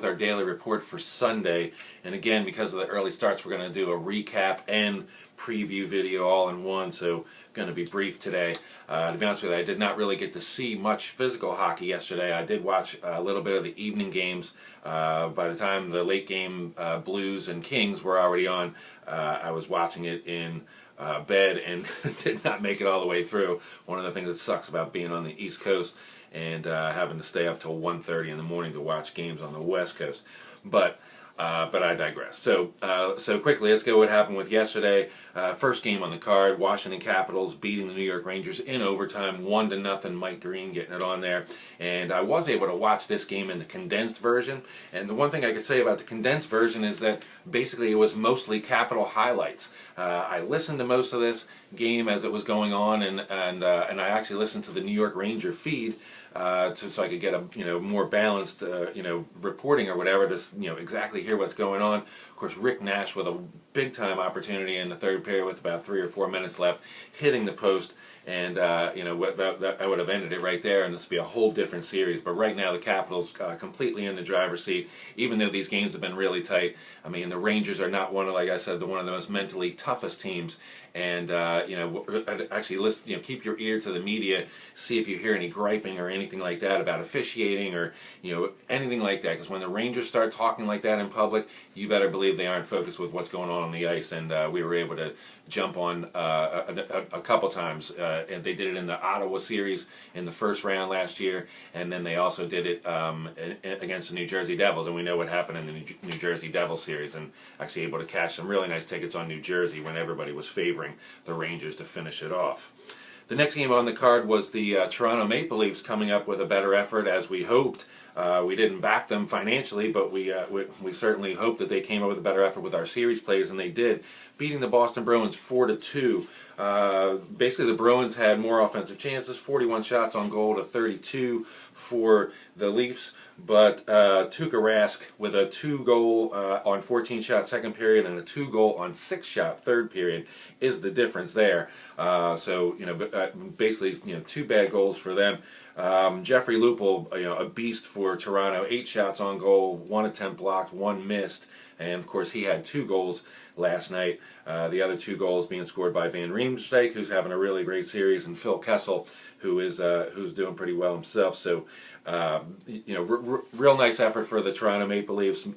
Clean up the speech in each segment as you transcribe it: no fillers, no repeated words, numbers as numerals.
with our daily report for Sunday. And again, because of the early starts, we're going to do a recap and preview video all in one, so going to be brief today. To be honest with you, I did not really get to see much physical hockey yesterday. I did watch a little bit of the evening games. By the time the late game Blues and Kings were already on, I was watching it in bed and did not make it all the way through. One of the things that sucks about being on the East Coast and having to stay up till 1:30 in the morning to watch games on the West Coast. But I digress. So quickly, let's go what happened with yesterday. First game on the card, Washington Capitals beating the New York Rangers in overtime, 1-0. Mike Green getting it on there. And I was able to watch this game in the condensed version. And the one thing I could say about the condensed version is that basically it was mostly Capital highlights. I listened to most of this game as it was going on, and I actually listened to the New York Ranger feed. So I could get a more balanced reporting or whatever to exactly hear what's going on. Of course, Rick Nash with a big time opportunity in the third period with about 3 or 4 minutes left, hitting the post, and I would have ended it right there, and this would be a whole different series. But right now, the Capitals completely in the driver's seat, even though these games have been really tight. I mean, the Rangers are not one of, like I said, one of the most mentally toughest teams. And actually, keep your ear to the media, see if you hear any griping or anything like that about officiating or anything like that. Because when the Rangers start talking like that in public, you better believe they aren't focused with what's going on the ice. And we were able to jump on a couple times. And they did it in the Ottawa series in the first round last year, and then they also did it against the New Jersey Devils. And we know what happened in the New Jersey Devils series. And actually able to cash some really nice tickets on New Jersey when everybody was favoring the Rangers to finish it off. The next game on the card was the Toronto Maple Leafs coming up with a better effort, as we hoped. We didn't back them financially, but we certainly hoped that they came up with a better effort with our series plays, and they did, beating the Boston Bruins 4-2. Basically, the Bruins had more offensive chances, 41 shots on goal to 32 for the Leafs. But Tuukka Rask with a 2-goal on 14-shot second period and a 2-goal on 6-shot third period is the difference there. Basically, 2 bad goals for them. Jeffrey Lupul, a beast for Toronto, 8 shots on goal, 1 attempt blocked, 1 missed, and of course he had 2 goals last night. The other 2 goals being scored by Van Riemsdyk, who's having a really great series, and Phil Kessel, who's doing pretty well himself. So, real nice effort for the Toronto Maple Leafs.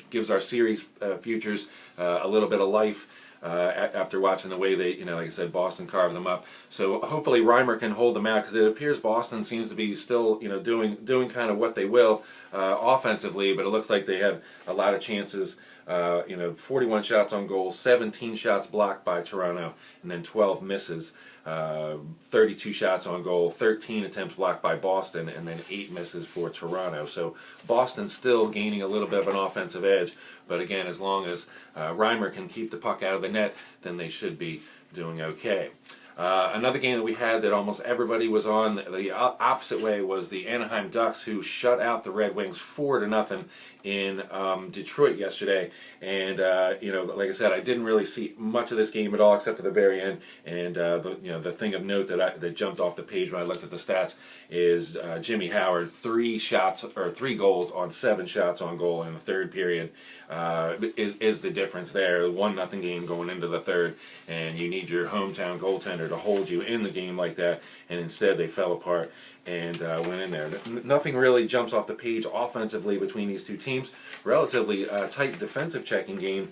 Gives our series futures a little bit of life. After watching the way they, like I said, Boston carved them up. So hopefully Reimer can hold them out, because it appears Boston seems to be still, doing kind of what they will offensively, but it looks like they had a lot of chances. 41 shots on goal, 17 shots blocked by Toronto, and then 12 misses. 32 shots on goal, 13 attempts blocked by Boston, and then 8 misses for Toronto. So Boston's still gaining a little bit of an offensive edge, but again, as long as Reimer can keep the puck out of the net, then they should be doing okay. Another game that we had that almost everybody was on the opposite way was the Anaheim Ducks, who shut out the Red Wings 4-0 in Detroit yesterday. And like I said, I didn't really see much of this game at all except for the very end. And the thing of note that jumped off the page when I looked at the stats is Jimmy Howard, 3 goals on 7 shots on goal in the third period is the difference there. 1-0 game going into the third, and you need your hometown goaltender to hold you in the game like that, and instead they fell apart and went in there. Nothing really jumps off the page offensively between these two teams. Relatively tight defensive checking game.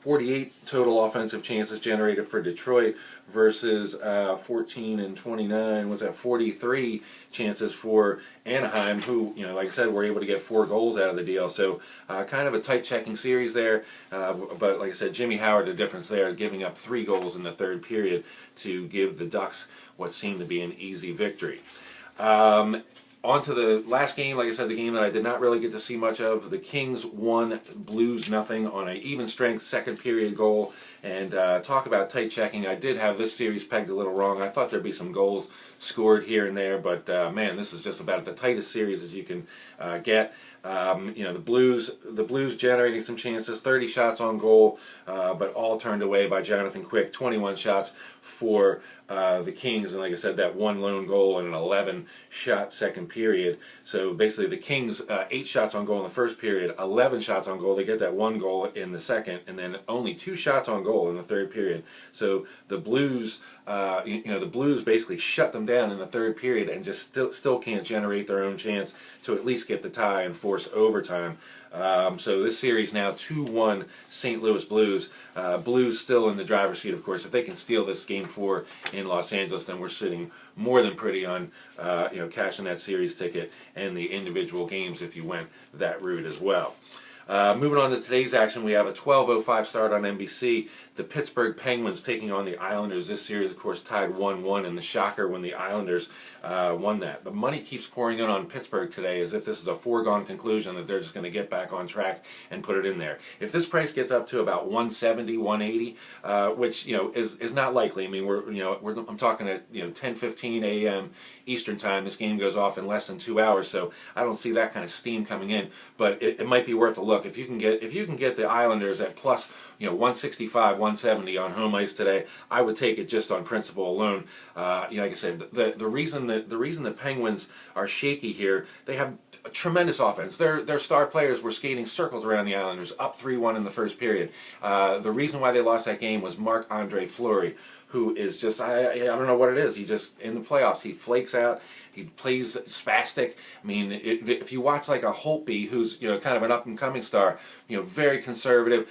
48 total offensive chances generated for Detroit versus 14 and 29. What's that? 43 chances for Anaheim, who, like I said, were able to get 4 goals out of the deal. So kind of a tight checking series there. But like I said, Jimmy Howard, the difference there, giving up 3 goals in the third period to give the Ducks what seemed to be an easy victory. On to the last game, like I said, the game that I did not really get to see much of. The Kings won, Blues 0 on an even strength second period goal. And talk about tight checking. I did have this series pegged a little wrong. I thought there'd be some goals scored here and there, but man, this is just about the tightest series as you can get. The Blues generating some chances, 30 shots on goal, but all turned away by Jonathan Quick. 21 shots for the Kings, and like I said, that one lone goal in an 11-shot second period. So basically, the Kings 8 shots on goal in the first period, 11 shots on goal. They get that one goal in the second, and then only 2 shots on goal in the third period. So the Blues, the Blues basically shut them down in the third period, and just still can't generate their own chance to at least get the tie and force overtime. So this series now 2-1 St. Louis Blues. Blues still in the driver's seat, of course. If they can steal this Game 4 in Los Angeles, then we're sitting more than pretty on cashing that series ticket and the individual games if you went that route as well. Moving on to today's action, we have a 12:05 start on NBC. The Pittsburgh Penguins taking on the Islanders. This series, of course, tied 1-1, and the shocker when the Islanders won that. The money keeps pouring in on Pittsburgh today as if this is a foregone conclusion that they're just going to get back on track and put it in there. If this price gets up to about 170, 180, which is not likely. I mean, I'm talking at 10:15 a.m. Eastern time. This game goes off in less than 2 hours, so I don't see that kind of steam coming in. But it might be worth a look if you can get the Islanders at plus 165, 170 on home ice today. I would take it just on principle alone. Like I said, the reason the Penguins are shaky here, they have a tremendous offense. Their star players were skating circles around the Islanders, up 3-1 in the first period. The reason why they lost that game was Marc-Andre Fleury, who is just, I don't know what it is. He just, in the playoffs, he flakes out. He plays spastic. I mean, if you watch like a Holtby, who's kind of an up-and-coming star, very conservative,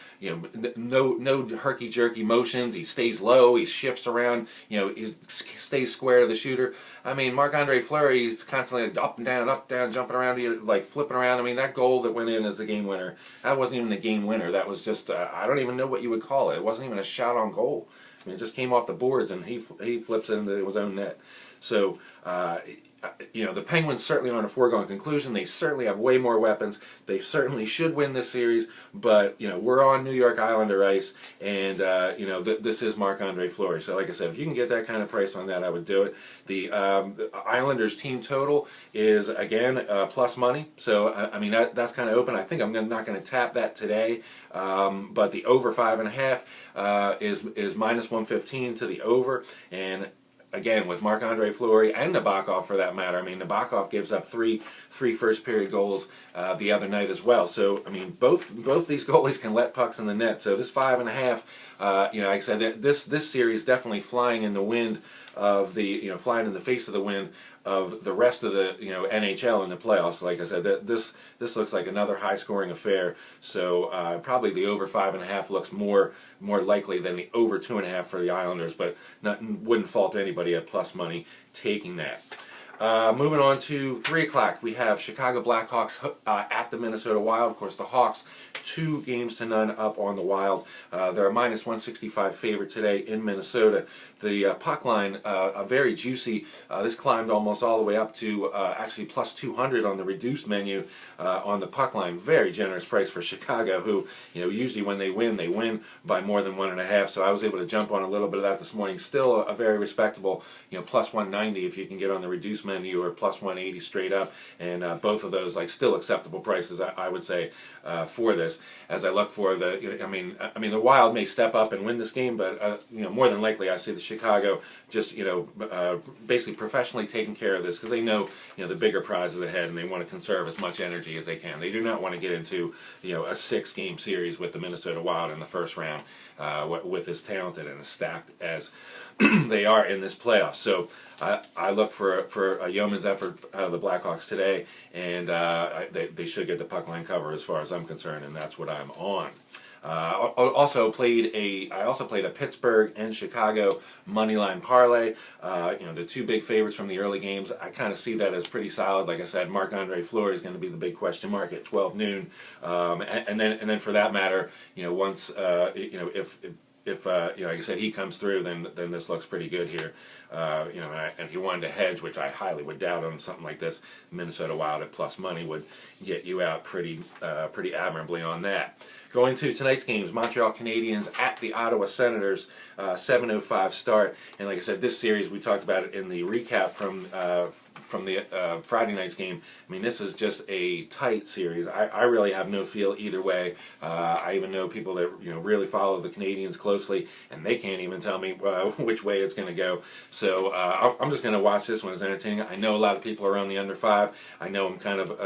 no herky-jerky motions. He stays low. He shifts around. He stays square to the shooter. I mean, Marc-Andre Fleury is constantly up and down, jumping around, like flipping around. I mean, that goal that went in as the game winner, that wasn't even the game winner. That was just, I don't even know what you would call it. It wasn't even a shot on goal. I mean, it just came off the boards, and he flips it into his own net. So, the Penguins certainly aren't a foregone conclusion. They certainly have way more weapons. They certainly should win this series, but we're on New York Islander ice, and this is Marc-Andre Fleury. So, like I said, if you can get that kind of price on that, I would do it. The Islanders team total is again plus money. So, I mean that's kind of open. I think I'm not going to tap that today, but the over 5.5 is minus 115 to the over, and again, with Marc-Andre Fleury and Nabokov for that matter. I mean, Nabokov gives up three first period goals the other night as well. So, I mean, both these goalies can let pucks in the net. So this 5.5, like I said, this series definitely flying in the wind of the, flying in the face of the wind of the rest of the, NHL in the playoffs. Like I said, this looks like another high-scoring affair. So probably the over 5.5 looks more likely than the over 2.5 for the Islanders, but wouldn't fault anybody at plus money taking that. Moving on to 3 o'clock, we have Chicago Blackhawks at the Minnesota Wild. Of course, the Hawks 2-0 up on the Wild. They're a minus 165 favorite today in Minnesota. The puck line, very juicy. This climbed almost all the way up to actually plus 200 on the reduced menu on the puck line. Very generous price for Chicago, who usually when they win by more than 1.5. So I was able to jump on a little bit of that this morning. Still a very respectable plus 190 if you can get on the reduced menu, or plus 180 straight up, and both of those still acceptable prices, I would say, for this. As I look for the, I mean the Wild may step up and win this game, but more than likely I see the Chicago just basically professionally taking care of this, because they know the bigger prize is ahead, and they want to conserve as much energy as they can. They do not want to get into a 6-game series with the Minnesota Wild in the first round with as talented and as stacked as they are in this playoff. So I look for a yeoman's effort out of the Blackhawks today, and they should get the puck line cover as far as I'm concerned, and that's what I'm on. I also played a Pittsburgh and Chicago moneyline parlay. The two big favorites from the early games. I kind of see that as pretty solid. Like I said, Marc-Andre Fleury is going to be the big question mark at 12 noon, and then for that matter, once if like I said, he comes through, then this looks pretty good here. And if you wanted to hedge, which I highly would doubt on something like this, Minnesota Wild at plus money would get you out pretty admirably on that. Going to tonight's games, Montreal Canadiens at the Ottawa Senators, 7:05 start. And like I said, this series, we talked about it in the recap from the Friday night's game. I mean, this is just a tight series. I really have no feel either way. I even know people that really follow the Canadiens closely, and they can't even tell me which way it's going to go. So I'm just going to watch this one as entertaining. I know a lot of people are on the under 5. I know I'm kind of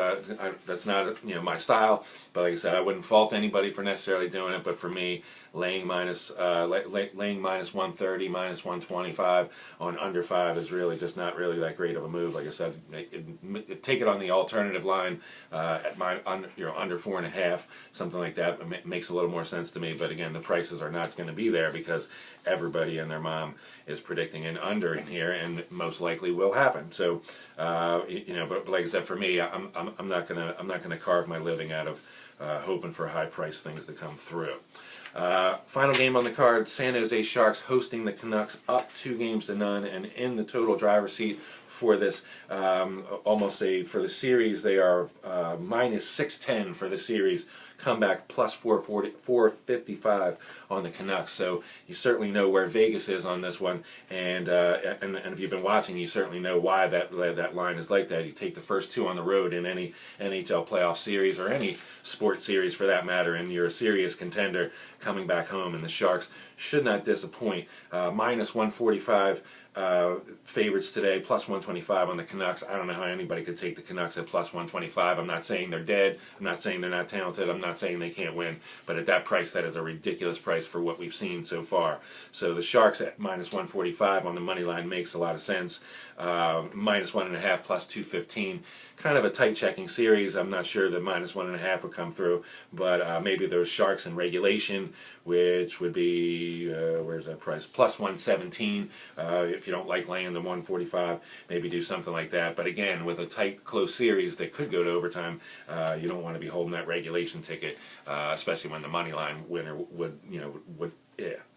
that's not my style. But like I said, I wouldn't fault anybody for necessarily doing it. But for me, laying minus 130, minus 125 on under 5 is really just not really that great of a move. Like I said, take it on the alternative line at under 4.5, something like that. It makes a little more sense to me. But again, the prices are not going to be there because everybody and their mom is predicting an under in here, and most likely will happen. So, but like I said, for me, I'm not gonna carve my living out of hoping for high price things to come through. Final game on the card, San Jose Sharks hosting the Canucks, up 2-0, and in the total driver's seat for this, for the series, they are minus 610 for the series. Comeback plus 455 on the Canucks. So you certainly know where Vegas is on this one, and if you've been watching, you certainly know why that line is like that. You take the first 2 on the road in any NHL playoff series or any sports series for that matter, and you're a serious contender coming back home, and the Sharks should not disappoint. Minus 145 favorites today, plus 125 on the Canucks. I don't know how anybody could take the Canucks at plus 125. I'm not saying they're dead. I'm not saying they're not talented. I'm not saying they can't win. But at that price, that is a ridiculous price for what we've seen so far. So the Sharks at minus 145 on the money line makes a lot of sense. Minus 1.5 plus 215. Kind of a tight checking series. I'm not sure that minus 1.5 would come through, but maybe those Sharks in regulation, which would be where's that price? Plus 117. If you don't like laying the 145, maybe do something like that. But again, with a tight, close series that could go to overtime, you don't want to be holding that regulation ticket, especially when the money line winner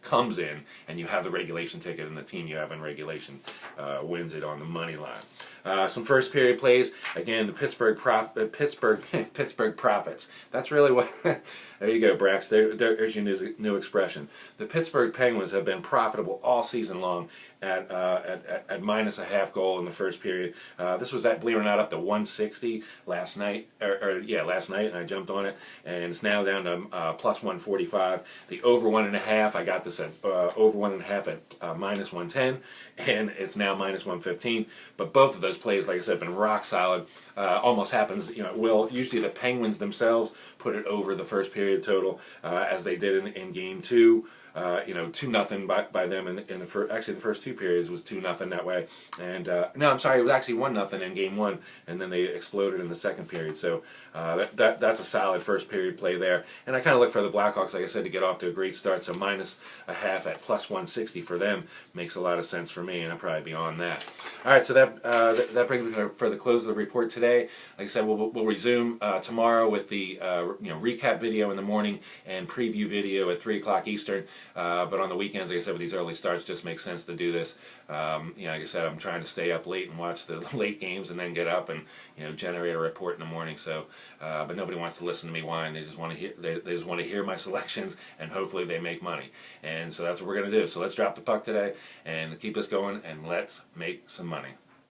comes in and you have the regulation ticket and the team you have in regulation wins it on the money line. Some first period plays. Again, the Pittsburgh Profits. That's really what. There you go, Brax. There's your new expression. The Pittsburgh Penguins have been profitable all season long at minus a half goal in the first period. This was believe it or not, up to 160 last night. Last night, and I jumped on it, and it's now down to plus 145. The over 1.5. I got this at over 1.5 at minus 110, and it's now minus 115. But both of those plays, like I said, have been rock solid. Almost happens, usually the Penguins themselves put it over the first period total, as they did in game 2. 2-0 by them in the first. Actually, the first 2 periods was 2-0 that way. And no, I'm sorry, it was actually 1-0 in game 1, and then they exploded in the second period. So that's a solid first period play there. And I kind of look for the Blackhawks, like I said, to get off to a great start. So minus a half at plus 160 for them makes a lot of sense for me, and I'll probably be on that. All right, so that brings me for the close of the report today. Like I said, we'll resume tomorrow with the recap video in the morning and preview video at 3 o'clock Eastern. But on the weekends, like I said, with these early starts, just makes sense to do this. Like I said, I'm trying to stay up late and watch the late games, and then get up and generate a report in the morning. So, but nobody wants to listen to me whine. They just want to hear. They just want to hear my selections, and hopefully they make money. And so that's what we're gonna do. So let's drop the puck today and keep this going, and let's make some money.